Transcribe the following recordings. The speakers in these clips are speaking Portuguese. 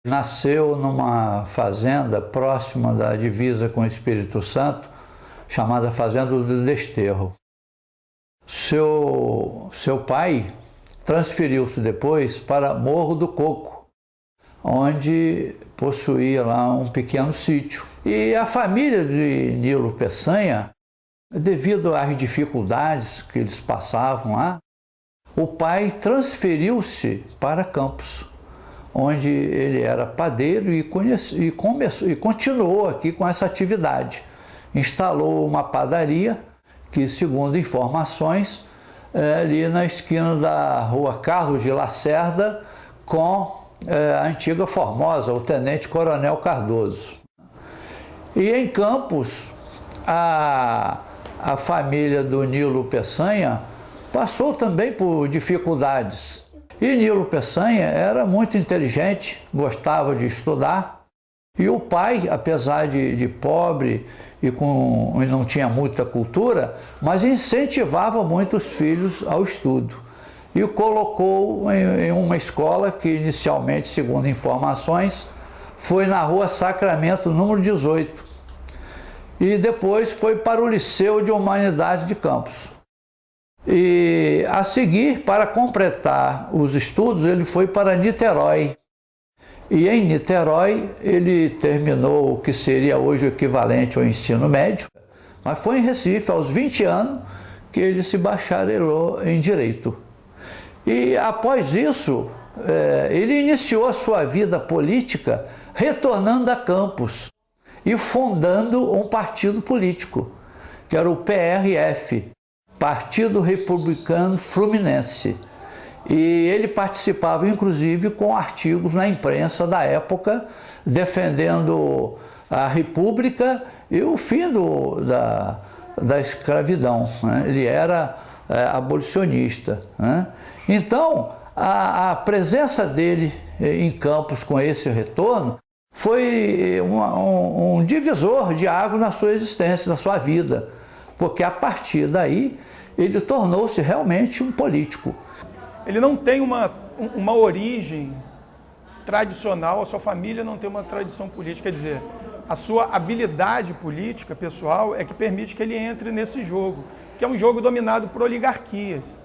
Nasceu numa fazenda próxima da divisa com o Espírito Santo, chamada Fazenda do Desterro. Seu pai transferiu-se depois para Morro do Coco, onde possuía lá um pequeno sítio. E a família de Nilo Peçanha, devido às dificuldades que eles passavam lá, o pai transferiu-se para Campos, onde ele era padeiro e continuou aqui com essa atividade. Instalou uma padaria que, segundo informações, ali na esquina da rua Carlos de Lacerda com a antiga Formosa, o Tenente Coronel Cardoso. E em Campos, a família do Nilo Peçanha passou também por dificuldades. E Nilo Peçanha era muito inteligente, gostava de estudar. E o pai, apesar de pobre e não tinha muita cultura, mas incentivava muito os filhos ao estudo. E o colocou em uma escola que inicialmente, segundo informações, foi na rua Sacramento, número 18. E depois foi para o Liceu de Humanidade de Campos. E a seguir, para completar os estudos, ele foi para Niterói. E em Niterói ele terminou o que seria hoje o equivalente ao ensino médio, mas foi em Recife, aos 20 anos, que ele se bacharelou em Direito. E após isso, ele iniciou a sua vida política retornando a Campos e fundando um partido político, que era o PRF, Partido Republicano Fluminense. E ele participava, inclusive, com artigos na imprensa da época, defendendo a República e o fim da escravidão, né? Ele era abolicionista, né? Então, a presença dele em Campos com esse retorno foi um divisor de águas na sua existência, na sua vida, porque a partir daí ele tornou-se realmente um político. Ele não tem uma origem tradicional, a sua família não tem uma tradição política, quer dizer, a sua habilidade política pessoal é que permite que ele entre nesse jogo, que é um jogo dominado por oligarquias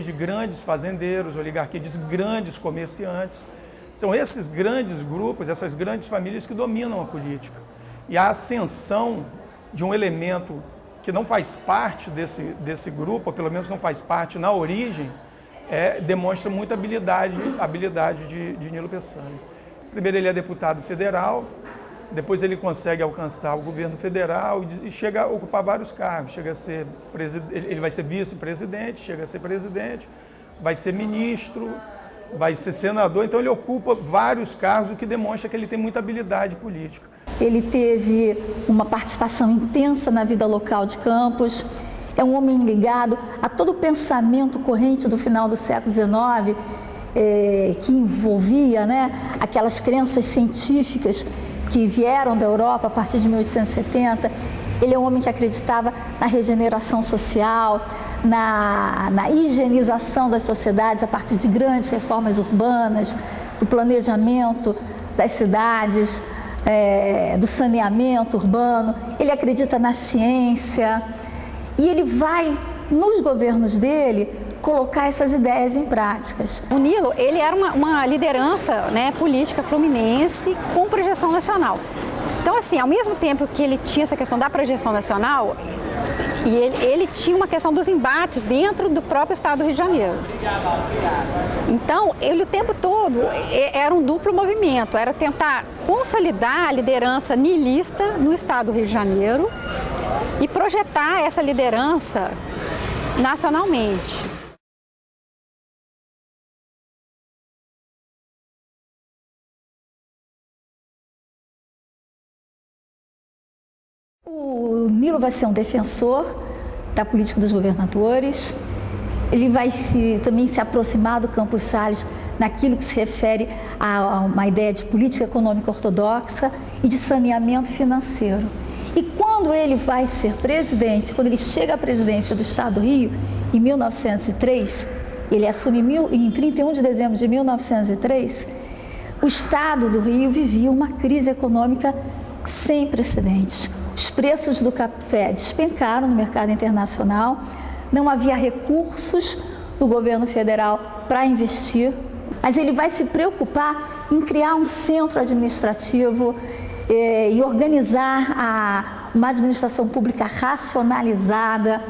de grandes fazendeiros, oligarquias de grandes comerciantes. São esses grandes grupos, essas grandes famílias que dominam a política. E a ascensão de um elemento que não faz parte desse grupo, ou pelo menos não faz parte na origem, demonstra muita habilidade de Nilo Peçanha. Primeiro ele é deputado federal, depois ele consegue alcançar o governo federal e chega a ocupar vários cargos. Chega a ser ele vai ser vice-presidente, chega a ser presidente, vai ser ministro, vai ser senador, então ele ocupa vários cargos, o que demonstra que ele tem muita habilidade política. Ele teve uma participação intensa na vida local de Campos. É um homem ligado a todo o pensamento corrente do final do século XIX, que envolvia, né, aquelas crenças científicas que vieram da Europa a partir de 1870. Ele é um homem que acreditava na regeneração social, na higienização das sociedades a partir de grandes reformas urbanas, do planejamento das cidades, do saneamento urbano. Ele acredita na ciência. E ele vai, nos governos dele, colocar essas ideias em práticas. O Nilo, ele era uma liderança, né, política fluminense com projeção nacional. Então, assim, ao mesmo tempo que ele tinha essa questão da projeção nacional, e ele tinha uma questão dos embates dentro do próprio estado do Rio de Janeiro. Então, ele o tempo todo era um duplo movimento, era tentar consolidar a liderança nilista no estado do Rio de Janeiro e projetar essa liderança nacionalmente. O Nilo vai ser um defensor da política dos governadores. Ele vai também se aproximar do Campos Salles naquilo que se refere a uma ideia de política econômica ortodoxa e de saneamento financeiro. E quando ele vai ser presidente, quando ele chega à presidência do Estado do Rio, em 1903, ele assume em 31 de dezembro de 1903, o estado do Rio vivia uma crise econômica sem precedentes. Os preços do café despencaram no mercado internacional, não havia recursos do governo federal para investir, mas ele vai se preocupar em criar um centro administrativo e organizar uma administração pública racionalizada,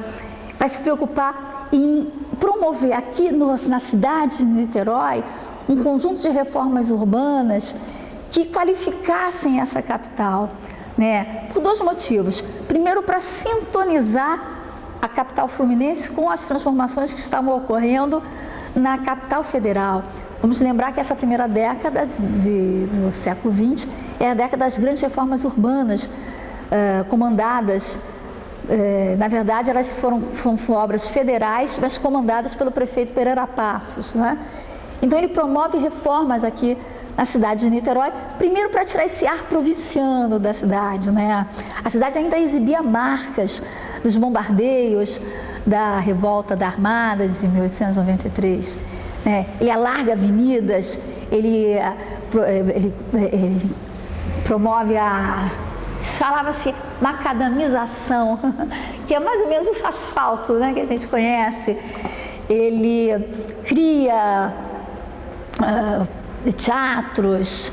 vai se preocupar em promover aqui na cidade de Niterói um conjunto de reformas urbanas que qualificassem essa capital, né? Por dois motivos. Primeiro, para sintonizar a capital fluminense com as transformações que estavam ocorrendo na capital federal. Vamos lembrar que essa primeira década do século XX é a década das grandes reformas urbanas comandadas. Na verdade, elas foram obras federais, mas comandadas pelo prefeito Pereira Passos, né? Então, ele promove reformas aqui na cidade de Niterói, primeiro para tirar esse ar provinciano da cidade, né? A cidade ainda exibia marcas dos bombardeios da revolta da Armada de 1893. Né? Ele alarga avenidas, ele promove falava-se macadamização, que é mais ou menos o asfalto, né, que a gente conhece. Ele cria teatros,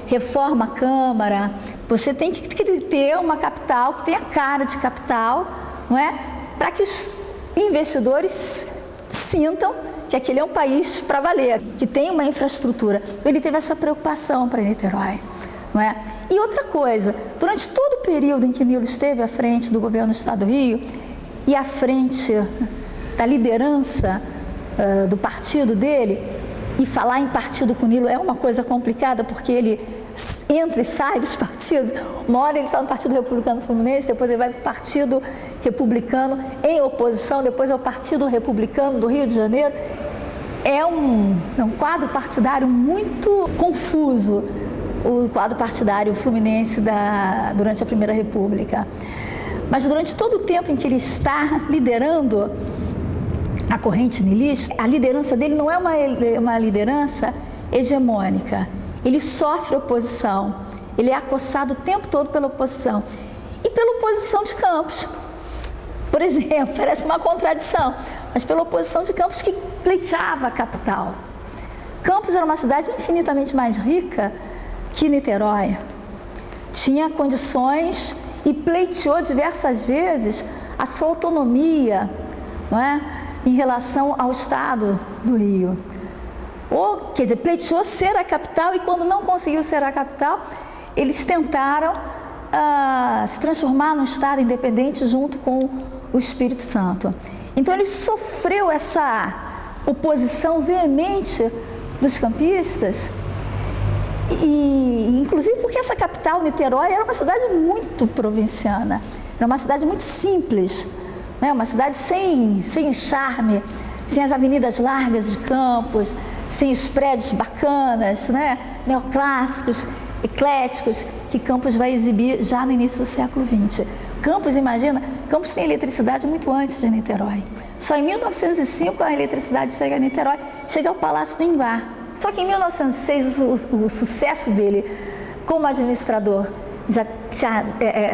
reforma a Câmara. Você tem que ter uma capital que tenha cara de capital, não é? Para que os investidores sintam que aquele é um país para valer, que tem uma infraestrutura. Ele teve essa preocupação para Niterói, não é? E outra coisa, durante todo o período em que Nilo esteve à frente do governo do Estado do Rio e à frente da liderança do partido dele, e falar em partido com Nilo é uma coisa complicada, porque ele entra e sai dos partidos. Uma hora ele está no Partido Republicano Fluminense, depois ele vai para o Partido Republicano em oposição, depois é o Partido Republicano do Rio de Janeiro. É um quadro partidário muito confuso, o quadro partidário fluminense durante a Primeira República. Mas durante todo o tempo em que ele está liderando a corrente nilista, a liderança dele não é uma liderança hegemônica. Ele sofre oposição, ele é acossado o tempo todo pela oposição. E pela oposição de Campos. Por exemplo, parece uma contradição, mas pela oposição de Campos, que pleiteava a capital. Campos era uma cidade infinitamente mais rica que Niterói. Tinha condições e pleiteou diversas vezes a sua autonomia, não é? Em relação ao Estado do Rio. Ou, quer dizer, pleiteou ser a capital, e quando não conseguiu ser a capital, eles tentaram se transformar num Estado independente junto com o Espírito Santo. Então ele sofreu essa oposição veemente dos campistas, e inclusive porque essa capital, Niterói, era uma cidade muito provinciana, era uma cidade muito simples, né? Uma cidade sem charme, sem as avenidas largas de Campos, sem os prédios bacanas, né? Neoclássicos, ecléticos, que Campos vai exibir já no início do século XX. Campos, imagina, Campos tem eletricidade muito antes de Niterói. Só em 1905 a eletricidade chega a Niterói, chega ao Palácio do Enguá. Só que em 1906 o sucesso dele como administrador já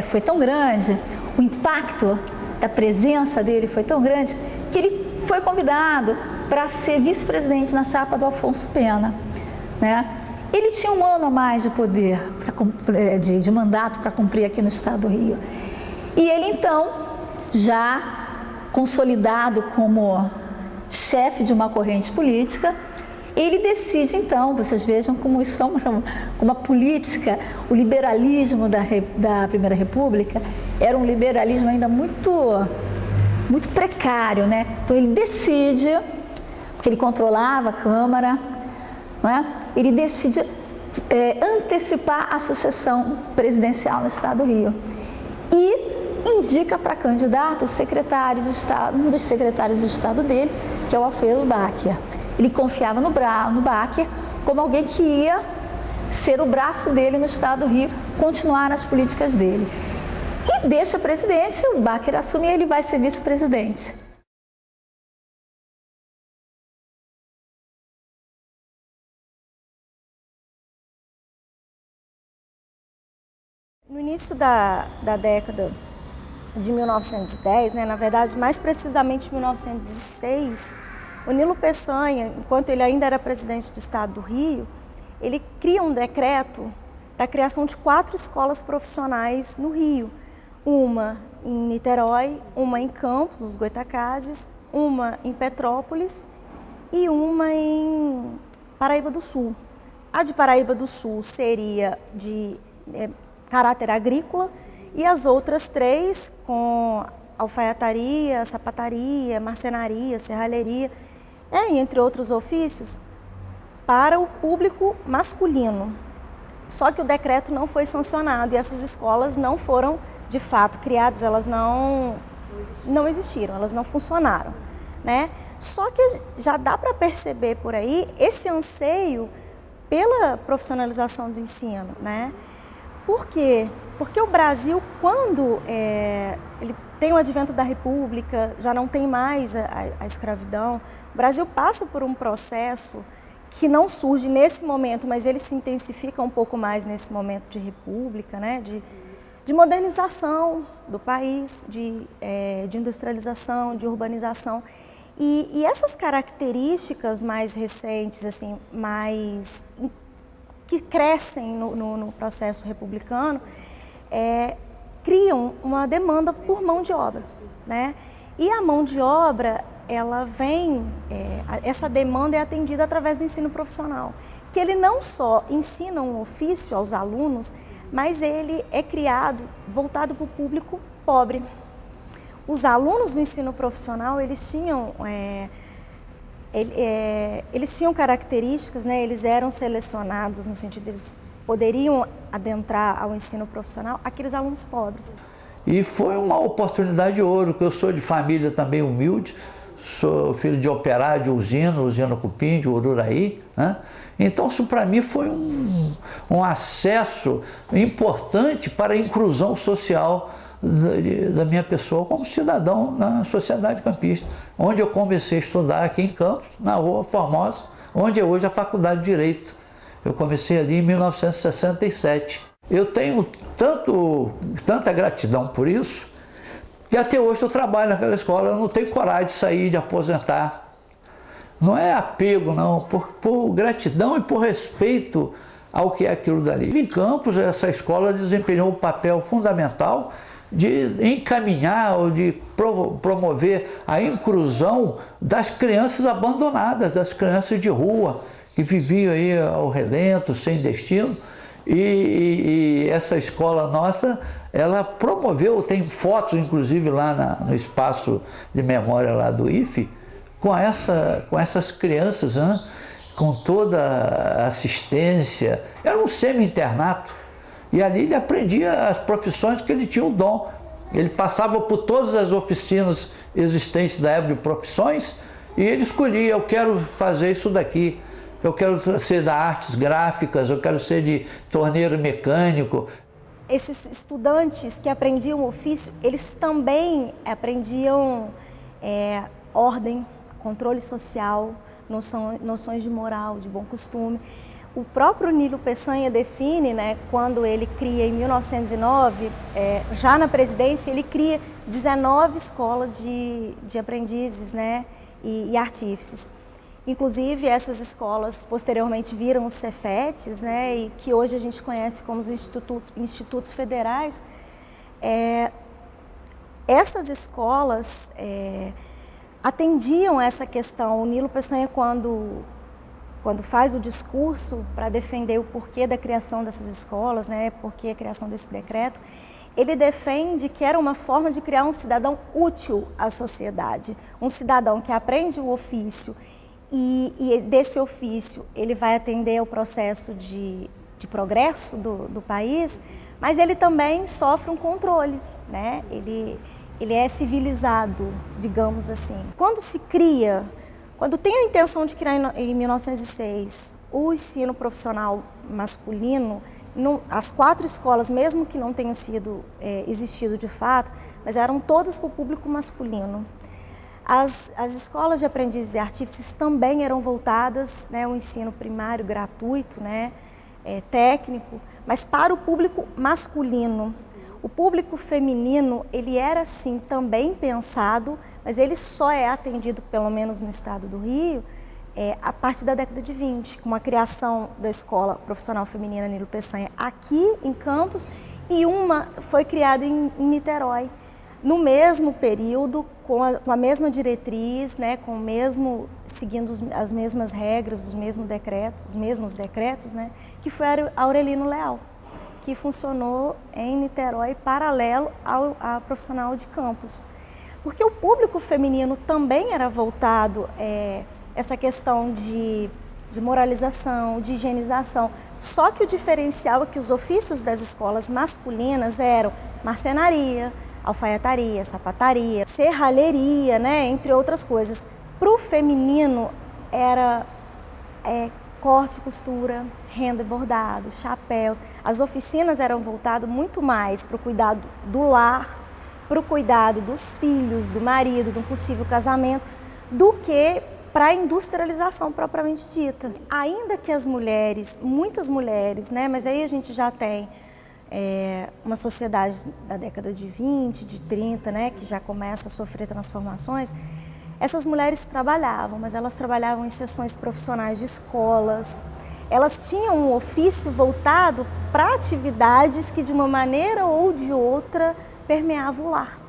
foi tão grande, o impacto da presença dele foi tão grande, que ele foi convidado para ser vice-presidente na chapa do Afonso Pena, né? Ele tinha um ano a mais de poder, de mandato para cumprir aqui no Estado do Rio. E ele, então, já consolidado como chefe de uma corrente política, ele decide, então, vocês vejam como isso é uma política, o liberalismo da Primeira República era um liberalismo ainda muito precário, né? Então ele decide, porque ele controlava a Câmara, não é? Ele decide antecipar a sucessão presidencial no Estado do Rio e indica para candidato o secretário de Estado, um dos secretários de Estado dele, que é o Alfredo Bacher. Ele confiava no Bacher como alguém que ia ser o braço dele no Estado do Rio, continuar nas políticas dele. E deixa a presidência, o Bacher assume e ele vai ser vice-presidente. No início da década de 1910, né, na verdade, mais precisamente 1906, o Nilo Peçanha, enquanto ele ainda era presidente do Estado do Rio, ele cria um decreto da criação de 4 escolas profissionais no Rio. Uma em Niterói, uma em Campos, nos Goitacazes, uma em Petrópolis e uma em Paraíba do Sul. A de Paraíba do Sul seria de caráter agrícola e as outras 3 com alfaiataria, sapataria, marcenaria, serralheria, e entre outros ofícios, para o público masculino. Só que o decreto não foi sancionado e essas escolas não foram, de fato, criadas, elas não existiram, elas não funcionaram, né? Só que já dá para perceber por aí esse anseio pela profissionalização do ensino, né? Por quê? Porque o Brasil, quando ele tem o advento da República, já não tem mais a escravidão, o Brasil passa por um processo que não surge nesse momento, mas ele se intensifica um pouco mais nesse momento de República, né? De modernização do país, de industrialização, de urbanização. E essas características mais recentes, assim, que crescem no processo republicano, criam uma demanda por mão de obra, né? E a mão de obra, ela vem, essa demanda é atendida através do ensino profissional, que ele não só ensina um ofício aos alunos, mas ele é criado voltado para o público pobre. Os alunos do ensino profissional, eles tinham características, né? Eles eram selecionados no sentido de eles poderiam adentrar ao ensino profissional, aqueles alunos pobres. E foi uma oportunidade de ouro, porque eu sou de família também humilde, sou filho de operário de usina Cupim, de Ururaí, né? Então isso para mim foi um acesso importante para a inclusão social da minha pessoa como cidadão na sociedade campista, onde eu comecei a estudar aqui em Campos, na Rua Formosa, onde é hoje a Faculdade de Direito. Eu comecei ali em 1967. Eu tenho tanta gratidão por isso, que até hoje eu trabalho naquela escola, eu não tenho coragem de sair, de aposentar. Não é apego, não, por gratidão e por respeito ao que é aquilo dali. Em Campos, essa escola desempenhou um papel fundamental de encaminhar ou de promover a inclusão das crianças abandonadas, das crianças de rua, que viviam aí ao relento, sem destino. E essa escola nossa, ela promoveu, tem fotos inclusive lá no espaço de memória lá do IFE, com essas crianças, né? Com toda a assistência. Era um semi-internato. E ali ele aprendia as profissões que ele tinha o dom. Ele passava por todas as oficinas existentes da época de profissões e ele escolhia: eu quero fazer isso daqui, eu quero ser da artes gráficas, eu quero ser de torneiro mecânico. Esses estudantes que aprendiam o ofício, eles também aprendiam ordem, controle social, noções de moral, de bom costume. O próprio Nilo Peçanha define, né, quando ele cria em 1909, já na presidência, ele cria 19 escolas de aprendizes, né, e artífices. Inclusive, essas escolas posteriormente viram os Cefetes, né, e que hoje a gente conhece como os institutos federais. Essas escolas atendiam essa questão. O Nilo Peçanha, quando faz o discurso para defender o porquê da criação dessas escolas, né, porquê a criação desse decreto, ele defende que era uma forma de criar um cidadão útil à sociedade, um cidadão que aprende o ofício e desse ofício ele vai atender ao processo de progresso do país, mas ele também sofre um controle, né? Ele é civilizado, digamos assim. Quando tem a intenção de criar em 1906 o ensino profissional masculino, as 4 escolas, mesmo que não tenham existido de fato, mas eram todas para o público masculino. As escolas de aprendizes e artífices também eram voltadas, né, ao ensino primário gratuito, né, técnico, mas para o público masculino. O público feminino, ele era sim também pensado, mas ele só é atendido, pelo menos no estado do Rio, a partir da década de 20, com a criação da Escola Profissional Feminina Nilo Peçanha aqui em Campos, e uma foi criada em Niterói, no mesmo período, com a mesma diretriz, né, com o mesmo, seguindo as mesmas regras, os mesmos decretos, né, que foi a Aurelino Leal, que funcionou em Niterói paralelo ao profissional de Campos. Porque o público feminino também era voltado essa questão de moralização, de higienização. Só que o diferencial é que os ofícios das escolas masculinas eram marcenaria, alfaiataria, sapataria, serralheria, né, entre outras coisas. Para o feminino era corte, costura, renda e bordado, chapéus. As oficinas eram voltadas muito mais para o cuidado do lar, para o cuidado dos filhos, do marido, do possível casamento, do que para a industrialização propriamente dita. Ainda que as mulheres, muitas mulheres, né, mas aí a gente já tem uma sociedade da década de 20, de 30, né, que já começa a sofrer transformações, essas mulheres trabalhavam, mas elas trabalhavam em seções profissionais de escolas. Elas tinham um ofício voltado para atividades que, de uma maneira ou de outra, permeavam o lar.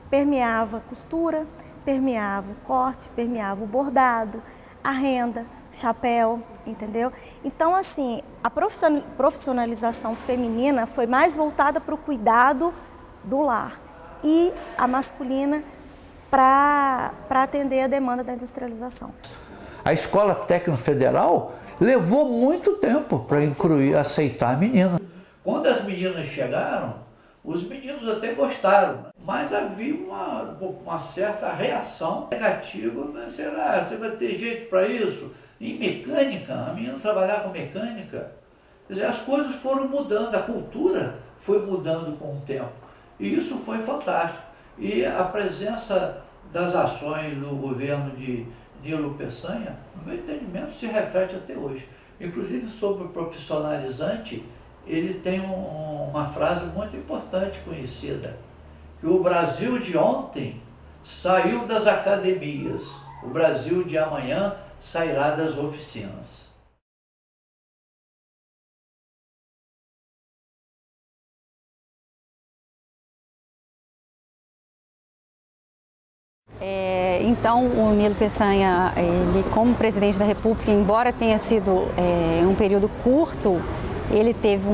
Permeava a costura, permeava o corte, permeava o bordado, a renda, o chapéu, entendeu? Então, assim, a profissionalização feminina foi mais voltada para o cuidado do lar e a masculina para atender a demanda da industrialização. A Escola Técnica Federal levou muito tempo para incluir, aceitar a menina. Quando as meninas chegaram, os meninos até gostaram, mas havia uma certa reação negativa. Mas será? Você vai ter jeito para isso? Em mecânica, a menina trabalhar com mecânica. Quer dizer, as coisas foram mudando, a cultura foi mudando com o tempo. E isso foi fantástico. E a presença das ações do governo de Nilo Peçanha, no meu entendimento, se reflete até hoje. Inclusive, sobre o profissionalizante, ele tem uma frase muito importante conhecida, que o Brasil de ontem saiu das academias, o Brasil de amanhã sairá das oficinas. Então, o Nilo Peçanha, ele, como presidente da República, embora tenha sido um período curto, ele teve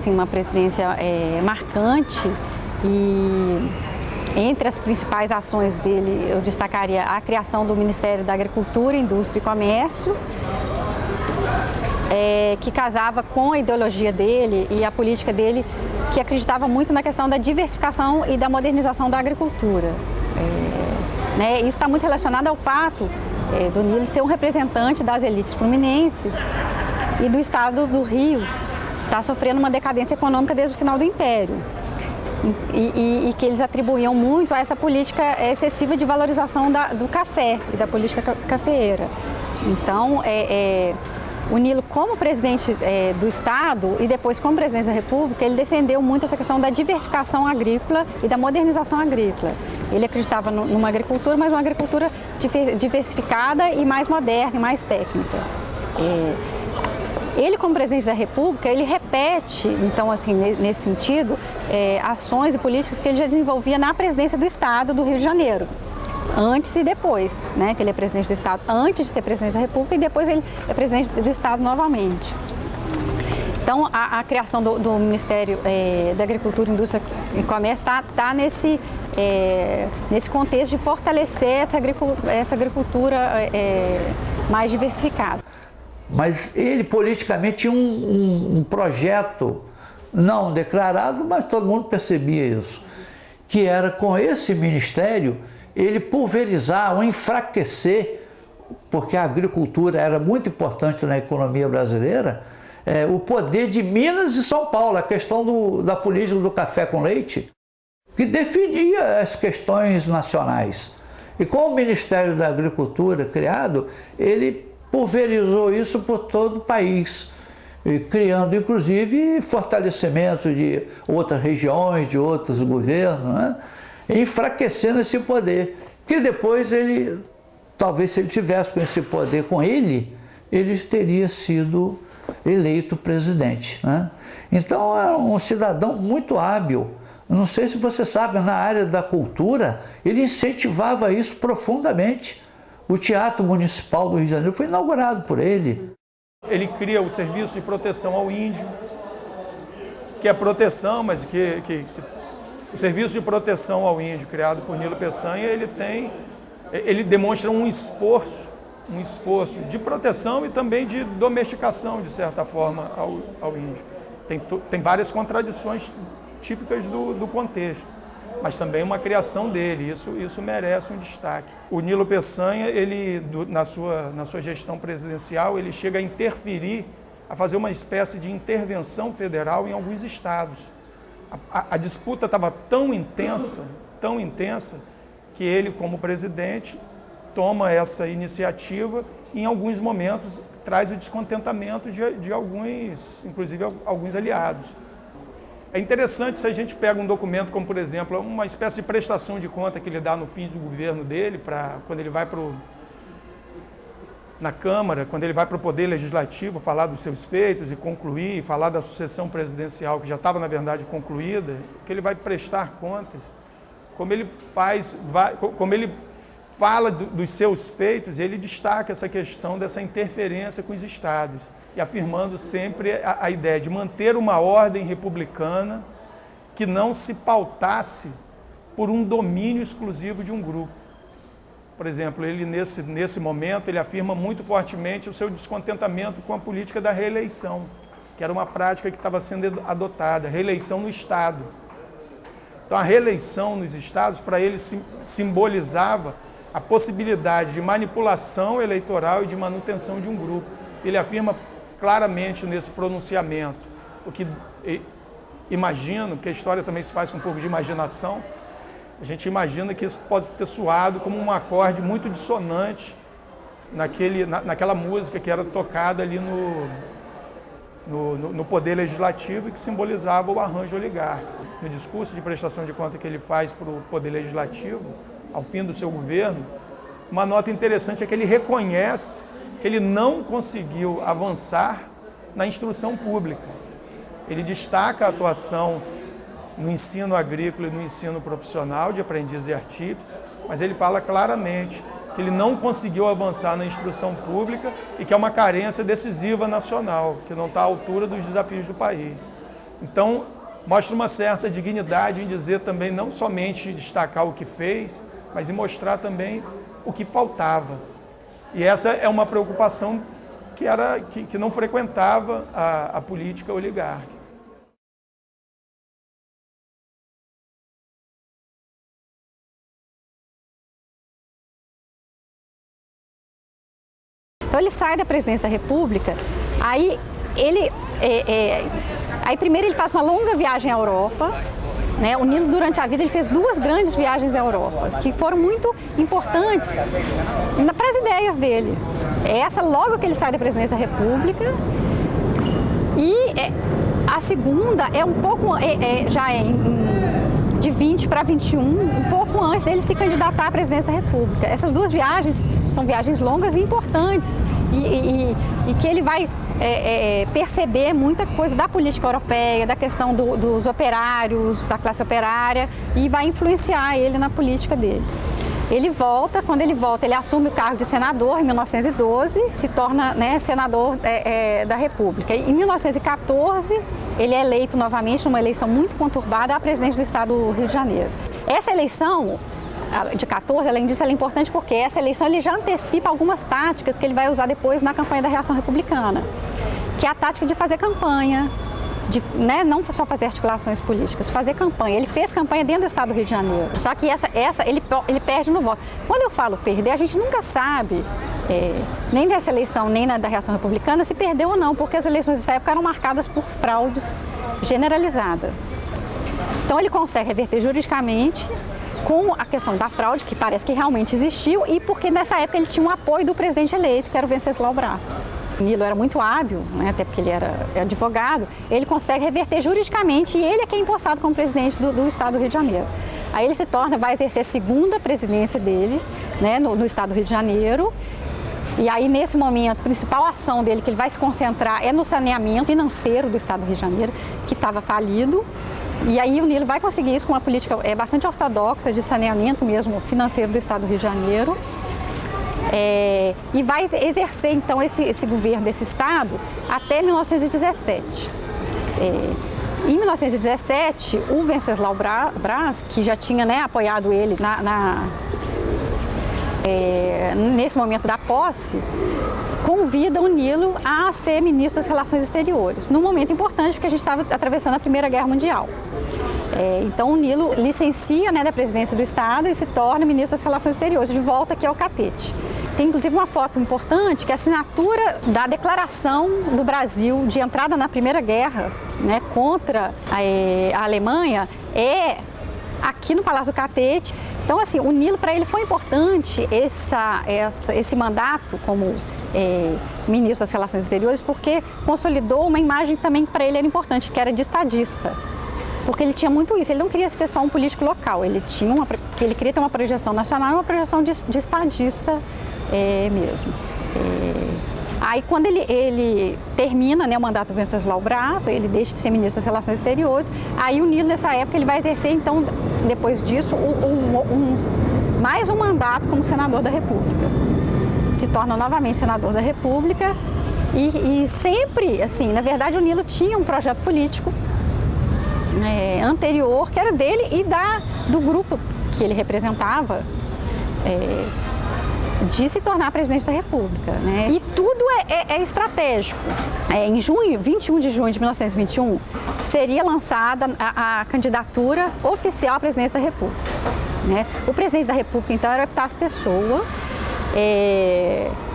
uma presidência marcante, e entre as principais ações dele eu destacaria a criação do Ministério da Agricultura, Indústria e Comércio, que casava com a ideologia dele e a política dele, que acreditava muito na questão da diversificação e da modernização da agricultura. Isso está muito relacionado ao fato do Nilo ser um representante das elites fluminenses e do estado do Rio está sofrendo uma decadência econômica desde o final do Império, e que eles atribuíam muito a essa política excessiva de valorização do café e da política cafeeira. Então, o Nilo, como presidente do Estado e depois como presidente da República, ele defendeu muito essa questão da diversificação agrícola e da modernização agrícola. Ele acreditava numa agricultura, mas uma agricultura diversificada e mais moderna e mais técnica. Ele, como presidente da República, ele repete, então, assim, nesse sentido, ações e políticas que ele já desenvolvia na presidência do Estado do Rio de Janeiro, antes e depois, né, que ele é presidente do Estado, antes de ser presidente da República, e depois ele é presidente do Estado novamente. Então, a criação do Ministério da Agricultura, Indústria e Comércio está nesse contexto de fortalecer essa agricultura mais diversificada. Mas ele politicamente tinha um projeto não declarado, mas todo mundo percebia isso, que era com esse ministério ele pulverizar ou enfraquecer, porque a agricultura era muito importante na economia brasileira, o poder de Minas e São Paulo, a questão da política do café com leite, que definia as questões nacionais. E com o Ministério da Agricultura criado, ele pulverizou isso por todo o país. e criando inclusive fortalecimento de outras regiões, de outros governos, né? Enfraquecendo esse poder, que depois ele, talvez se ele tivesse com esse poder com ele teria sido eleito presidente, né? Então é um cidadão muito hábil. Não sei se você sabe, na área da cultura, ele incentivava isso profundamente. O Teatro Municipal do Rio de Janeiro foi inaugurado por ele. Ele cria o Serviço de Proteção ao Índio, que é proteção, mas o Serviço de Proteção ao Índio, criado por Nilo Peçanha, ele demonstra um esforço de proteção e também de domesticação, de certa forma, ao índio. Tem várias contradições típicas do contexto, mas também uma criação dele, isso merece um destaque. O Nilo Peçanha, na sua gestão presidencial, ele chega a interferir, a fazer uma espécie de intervenção federal em alguns estados. A disputa estava tão intensa, que ele, como presidente, toma essa iniciativa e, em alguns momentos, traz o descontentamento de alguns, inclusive alguns aliados. É interessante se a gente pega um documento como, por exemplo, uma espécie de prestação de conta que ele dá no fim do governo dele, quando ele vai na Câmara, quando ele vai para o Poder Legislativo falar dos seus feitos e concluir, falar da sucessão presidencial que já estava, na verdade, concluída, que ele vai prestar contas, como ele fala dos seus feitos, ele destaca essa questão dessa interferência com os estados, e afirmando sempre a ideia de manter uma ordem republicana que não se pautasse por um domínio exclusivo de um grupo. Por exemplo, ele nesse momento, ele afirma muito fortemente o seu descontentamento com a política da reeleição, que era uma prática que estava sendo adotada, reeleição no Estado. Então, a reeleição nos estados, para ele, simbolizava a possibilidade de manipulação eleitoral e de manutenção de um grupo. Ele afirma claramente nesse pronunciamento, o que imagino, porque a história também se faz com um pouco de imaginação, a gente imagina que isso pode ter soado como um acorde muito dissonante naquela música que era tocada ali no Poder Legislativo e que simbolizava o arranjo oligárquico. No discurso de prestação de conta que ele faz para o Poder Legislativo, ao fim do seu governo, uma nota interessante é que ele reconhece que ele não conseguiu avançar na instrução pública. Ele destaca a atuação no ensino agrícola e no ensino profissional de aprendizes e artífices, mas ele fala claramente que ele não conseguiu avançar na instrução pública e que é uma carência decisiva nacional, que não está à altura dos desafios do país. Então, mostra uma certa dignidade em dizer também, não somente destacar o que fez, mas em mostrar também o que faltava. E essa é uma preocupação que não frequentava a política oligárquica. Então ele sai da presidência da República, aí primeiro ele faz uma longa viagem à Europa, né? O Nilo, durante a vida, ele fez 2 grandes viagens à Europa, que foram muito importantes para as ideias dele. Essa, logo que ele sai da presidência da República, e a segunda é um pouco, de 20 para 21, um pouco antes dele se candidatar à presidência da República. Essas 2 viagens são viagens longas e importantes e que ele vai perceber muita coisa da política europeia, da questão dos operários, da classe operária, e vai influenciar ele na política dele. Quando ele volta, ele assume o cargo de senador em 1912, se torna, né, senador da República. Em 1914, ele é eleito novamente, numa eleição muito conturbada, a presidente do estado do Rio de Janeiro. Essa eleição de 14, além disso, ela é importante porque essa eleição ele já antecipa algumas táticas que ele vai usar depois na campanha da Reação Republicana, que é a tática de fazer campanha, não só fazer articulações políticas, fazer campanha. Ele fez campanha dentro do estado do Rio de Janeiro, só que ele perde no voto. Quando eu falo perder, a gente nunca sabe, nem dessa eleição, nem da Reação Republicana, se perdeu ou não, porque as eleições dessa época eram marcadas por fraudes generalizadas. Então ele consegue reverter juridicamente com a questão da fraude, que parece que realmente existiu, e porque nessa época ele tinha um apoio do presidente eleito, que era o Venceslau Braz. O Nilo era muito hábil, né, até porque ele era advogado, ele consegue reverter juridicamente e ele é quem é empossado como presidente do Estado do Rio de Janeiro. Aí ele vai exercer a segunda presidência dele, né, no Estado do Rio de Janeiro. E aí, nesse momento, a principal ação dele que ele vai se concentrar é no saneamento financeiro do Estado do Rio de Janeiro, que estava falido. E aí o Nilo vai conseguir isso com uma política bastante ortodoxa de saneamento mesmo financeiro do Estado do Rio de Janeiro. E vai exercer, então, esse governo desse Estado até 1917. Em 1917, o Venceslau Braz, que já tinha, né, apoiado ele nesse momento da posse, convida o Nilo a ser ministro das Relações Exteriores, num momento importante porque a gente estava atravessando a Primeira Guerra Mundial. Então o Nilo licencia, né, da presidência do Estado e se torna ministro das Relações Exteriores, de volta aqui ao Catete. Tem inclusive uma foto importante que é a assinatura da declaração do Brasil de entrada na Primeira Guerra, né, contra a Alemanha, é aqui no Palácio do Catete. Então, assim, o Nilo, para ele foi importante esse mandato como ministro das Relações Exteriores, porque consolidou uma imagem também que para ele era importante, que era de estadista. Porque ele tinha muito isso, ele não queria ser só um político local, ele queria ter uma projeção nacional e uma projeção de estadista mesmo. Aí, quando ele termina, né, o mandato do Venceslau Braz, ele deixa de ser ministro das Relações Exteriores, aí o Nilo, nessa época, ele vai exercer, então, depois disso, mais um mandato como senador da República. Se torna novamente senador da República e sempre, assim, na verdade, o Nilo tinha um projeto político anterior, que era dele e do grupo que ele representava, de se tornar presidente da República, né? E tudo é estratégico. Em 21 de junho de 1921, seria lançada a candidatura oficial à presidência da República, né? O presidente da República, então, era Epitácio Pessoa,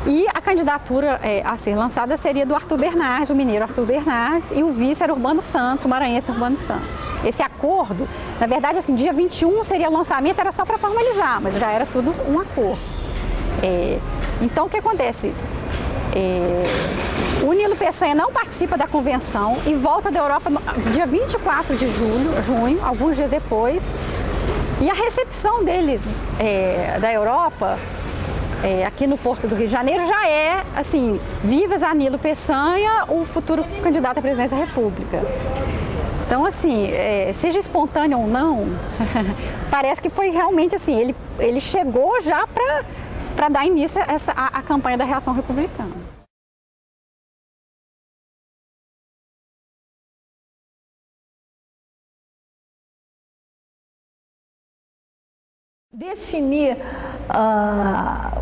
e a candidatura a ser lançada seria do Arthur Bernardes, o mineiro Arthur Bernardes, e o vice era Urbano Santos, o maranhense Urbano Santos. Esse acordo, na verdade, assim, dia 21 seria o lançamento, era só para formalizar, mas já era tudo um acordo. Então, o que acontece? O Nilo Peçanha não participa da convenção e volta da Europa no dia 24 de junho, alguns dias depois. E a recepção dele da Europa, aqui no Porto do Rio de Janeiro, já é assim: vivas a Nilo Peçanha, o futuro candidato à presidência da República. Então, assim, seja espontâneo ou não, parece que foi realmente assim, ele chegou já para dar início à campanha da reação republicana. Definir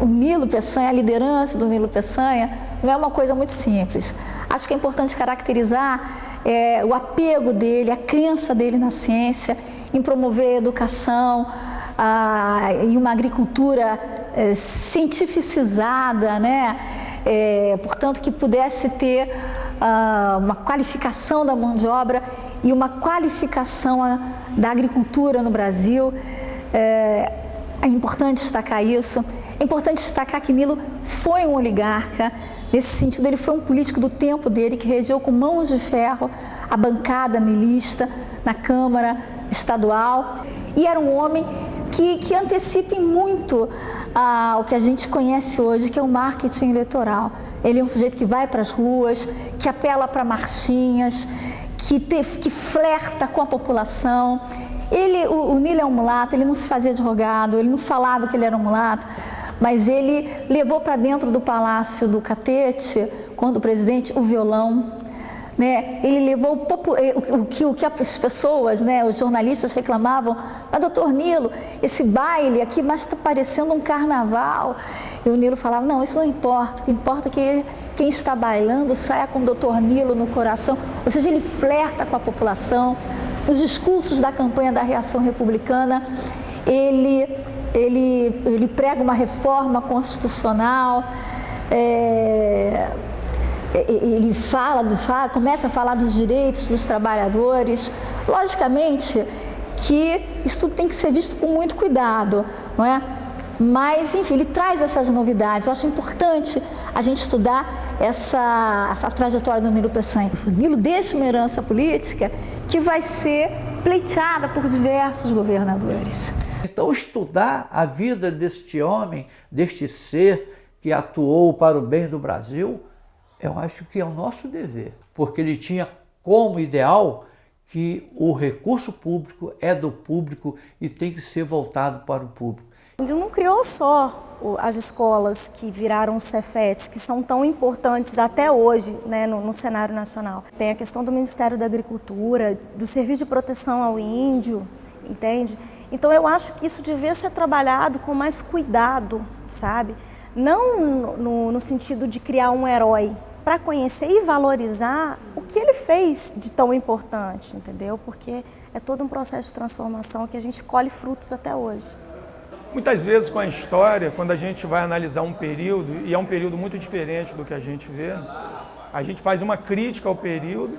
o Nilo Peçanha, a liderança do Nilo Peçanha, não é uma coisa muito simples. Acho que é importante caracterizar o apego dele, a crença dele na ciência, em promover a educação e uma agricultura cientificizada, né? Portanto, que pudesse ter uma qualificação da mão de obra e uma qualificação da agricultura no Brasil. É importante destacar isso. É importante destacar que Nilo foi um oligarca. Nesse sentido, ele foi um político do tempo dele, que regeu com mãos de ferro a bancada nilista na Câmara Estadual. E era um homem que antecipa muito o que a gente conhece hoje, que é o marketing eleitoral. Ele é um sujeito que vai para as ruas, que apela para marchinhas, que flerta com a população. O Nilo é um mulato, ele não se fazia de rogado, ele não falava que ele era um mulato, mas ele levou para dentro do Palácio do Catete, quando o presidente, o violão, né? Ele levou o que as pessoas, né, os jornalistas reclamavam: mas doutor Nilo, esse baile aqui mas está parecendo um carnaval. E o Nilo falava: não, isso não importa, o que importa é que quem está bailando saia com o doutor Nilo no coração. Ou seja, ele flerta com a população. Nos discursos da campanha da reação republicana, ele prega uma reforma constitucional, ele começa a falar dos direitos dos trabalhadores. Logicamente que isso tudo tem que ser visto com muito cuidado, não é? Mas, enfim, ele traz essas novidades. Eu acho importante a gente estudar essa trajetória do Nilo Peçanha. O Nilo deixa uma herança política que vai ser pleiteada por diversos governadores. Então, estudar a vida deste homem, deste ser que atuou para o bem do Brasil, eu acho que é o nosso dever, porque ele tinha como ideal que o recurso público é do público e tem que ser voltado para o público. Ele não criou só as escolas que viraram os Cefetes, que são tão importantes até hoje, né, no cenário nacional. Tem a questão do Ministério da Agricultura, do Serviço de Proteção ao Índio, entende? Então eu acho que isso devia ser trabalhado com mais cuidado, sabe? Não no sentido de criar um herói, para conhecer e valorizar o que ele fez de tão importante, entendeu? Porque é todo um processo de transformação que a gente colhe frutos até hoje. Muitas vezes com a história, quando a gente vai analisar um período, e é um período muito diferente do que a gente vê, a gente faz uma crítica ao período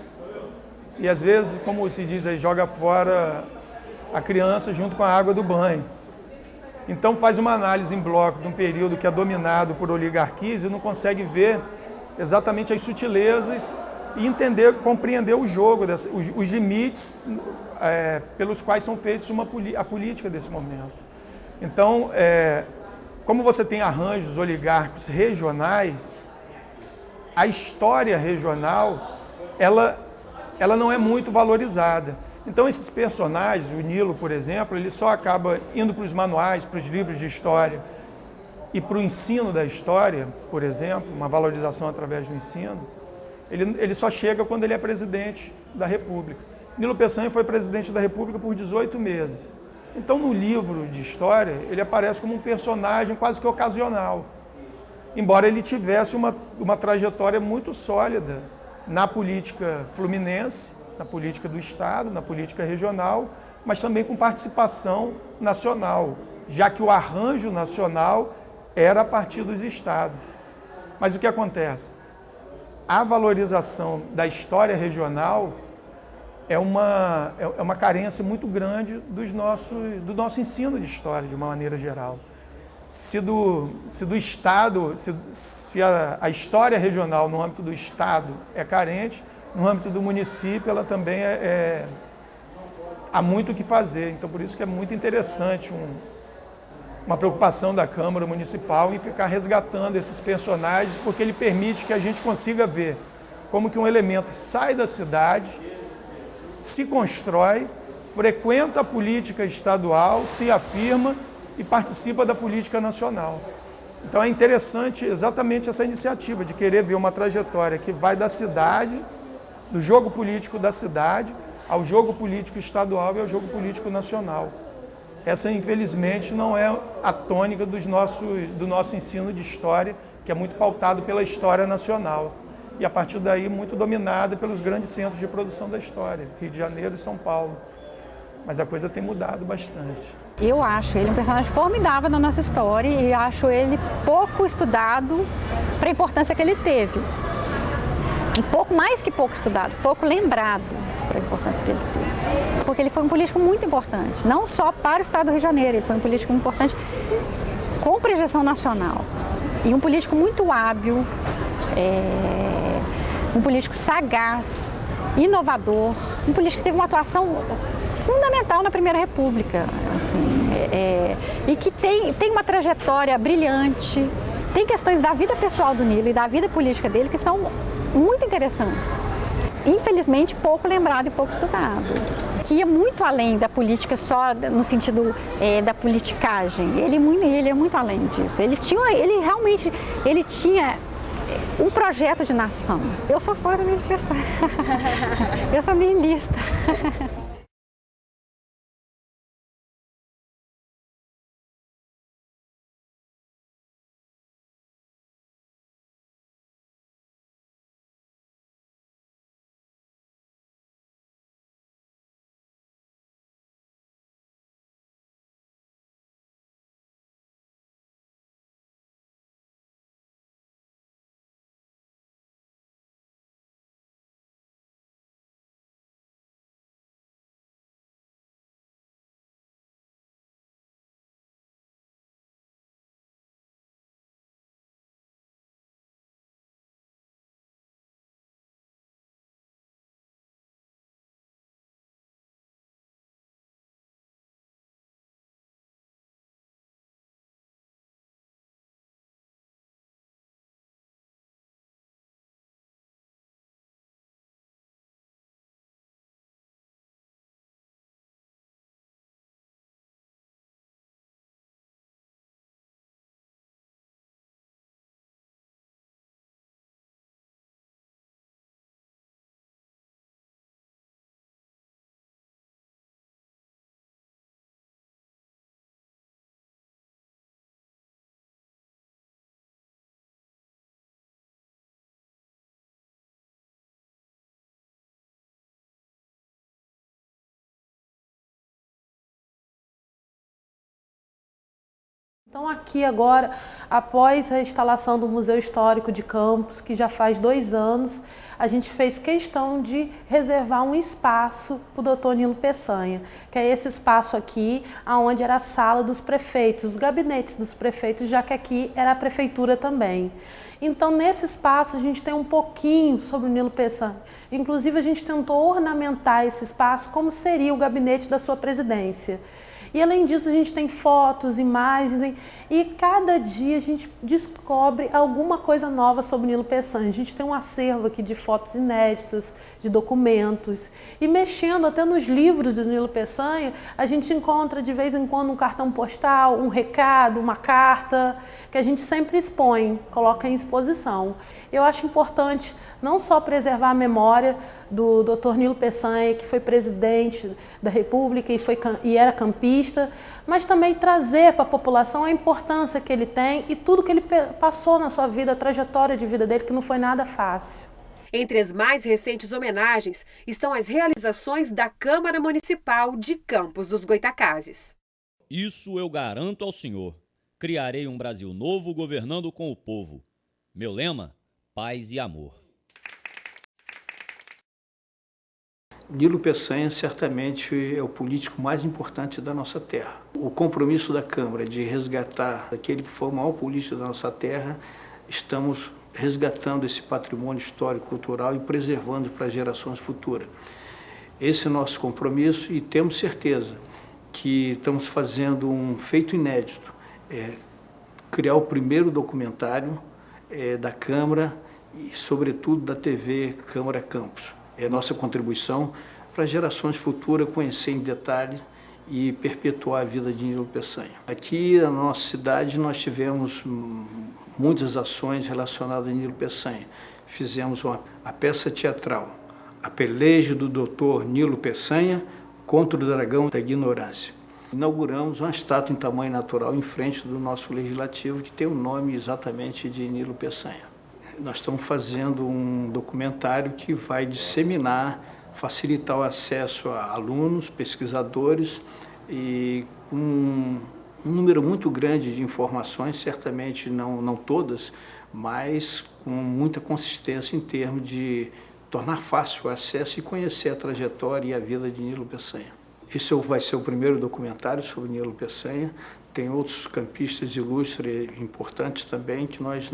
e às vezes, como se diz aí, joga fora a criança junto com a água do banho. Então faz uma análise em bloco de um período que é dominado por oligarquias e não consegue ver exatamente as sutilezas e entender, compreender o jogo, os limites pelos quais são feitos a política desse momento. Então, como você tem arranjos oligárquicos regionais, a história regional, ela não é muito valorizada. Então, esses personagens, o Nilo, por exemplo, ele só acaba indo para os manuais, para os livros de história e para o ensino da história, por exemplo, uma valorização através do ensino, ele só chega quando ele é presidente da República. Nilo Peçanha foi presidente da República por 18 meses. Então, no livro de história, ele aparece como um personagem quase que ocasional, embora ele tivesse uma trajetória muito sólida na política fluminense, na política do Estado, na política regional, mas também com participação nacional, já que o arranjo nacional era a partir dos estados. Mas o que acontece? A valorização da história regional é uma carência muito grande do nosso ensino de história, de uma maneira geral. Se a história regional no âmbito do Estado é carente, no âmbito do município ela também há muito o que fazer. Então, por isso que é muito interessante uma preocupação da Câmara Municipal em ficar resgatando esses personagens, porque ele permite que a gente consiga ver como que um elemento sai da cidade, se constrói, frequenta a política estadual, se afirma e participa da política nacional. Então é interessante exatamente essa iniciativa de querer ver uma trajetória que vai da cidade, do jogo político da cidade, ao jogo político estadual e ao jogo político nacional. Essa, infelizmente, não é a tônica do nosso ensino de história, que é muito pautado pela história nacional. E, a partir daí, muito dominada pelos grandes centros de produção da história, Rio de Janeiro e São Paulo. Mas a coisa tem mudado bastante. Eu acho ele um personagem formidável na nossa história e acho ele pouco estudado para a importância que ele teve. E pouco, mais que pouco estudado, pouco lembrado para a importância que ele teve. Porque ele foi um político muito importante, não só para o Estado do Rio de Janeiro, ele foi um político importante com projeção nacional. E um político muito hábil, um político sagaz, inovador, um político que teve uma atuação fundamental na Primeira República, assim, e que tem uma trajetória brilhante, tem questões da vida pessoal do Nilo e da vida política dele que são muito interessantes. Infelizmente, pouco lembrado e pouco estudado. Que ia muito além da política só no sentido da politicagem. Ele é muito além disso. Ele realmente tinha um projeto de nação. Eu sou fã do Nilo Peçanha. Eu sou nilista. Então aqui agora, após a instalação do Museu Histórico de Campos, que já faz 2 anos, a gente fez questão de reservar um espaço para o doutor Nilo Peçanha, que é esse espaço aqui, onde era a sala dos prefeitos, os gabinetes dos prefeitos, já que aqui era a prefeitura também. Então, nesse espaço, a gente tem um pouquinho sobre o Nilo Peçanha. Inclusive, a gente tentou ornamentar esse espaço como seria o gabinete da sua presidência. E além disso, a gente tem fotos, imagens, e cada dia a gente descobre alguma coisa nova sobre Nilo Peçanha. A gente tem um acervo aqui de fotos inéditas, de documentos, e mexendo até nos livros do Nilo Peçanha, a gente encontra de vez em quando um cartão postal, um recado, uma carta, que a gente sempre expõe, coloca em exposição. Eu acho importante não só preservar a memória do Dr. Nilo Peçanha, que foi presidente da República e era campista, mas também trazer para a população a importância que ele tem e tudo que ele passou na sua vida, a trajetória de vida dele, que não foi nada fácil. Entre as mais recentes homenagens estão as realizações da Câmara Municipal de Campos dos Goytacazes. Isso eu garanto ao senhor. Criarei um Brasil novo governando com o povo. Meu lema, paz e amor. Nilo Peçanha certamente é o político mais importante da nossa terra. O compromisso da Câmara de resgatar aquele que foi o maior político da nossa terra, estamos resgatando esse patrimônio histórico, cultural e preservando para gerações futuras. Esse é o nosso compromisso e temos certeza que estamos fazendo um feito inédito, criar o primeiro documentário da Câmara e, sobretudo, da TV Câmara Campos. É a nossa contribuição para gerações futuras conhecer em detalhe e perpetuar a vida de Nilo Peçanha. Aqui na nossa cidade nós tivemos muitas ações relacionadas a Nilo Peçanha. Fizemos a peça teatral, A Peleja do Dr. Nilo Peçanha contra o Dragão da Ignorância. Inauguramos uma estátua em tamanho natural em frente do nosso legislativo, que tem o nome exatamente de Nilo Peçanha. Nós estamos fazendo um documentário que vai disseminar, facilitar o acesso a alunos, pesquisadores e um número muito grande de informações, certamente não todas, mas com muita consistência em termos de tornar fácil o acesso e conhecer a trajetória e a vida de Nilo Peçanha. Esse vai ser o primeiro documentário sobre Nilo Peçanha. Tem outros campistas ilustres importantes também que nós,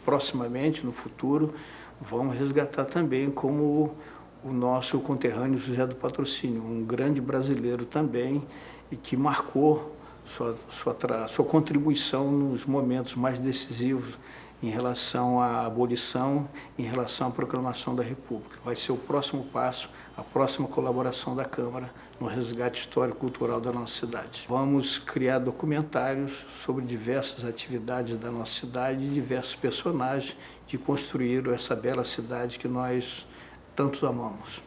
proximamente, no futuro, vamos resgatar também, como o nosso conterrâneo José do Patrocínio, um grande brasileiro também e que marcou sua contribuição nos momentos mais decisivos em relação à abolição, em relação à proclamação da República. Vai ser o próximo passo, a próxima colaboração da Câmara no resgate histórico-cultural da nossa cidade. Vamos criar documentários sobre diversas atividades da nossa cidade e diversos personagens que construíram essa bela cidade que nós tanto amamos.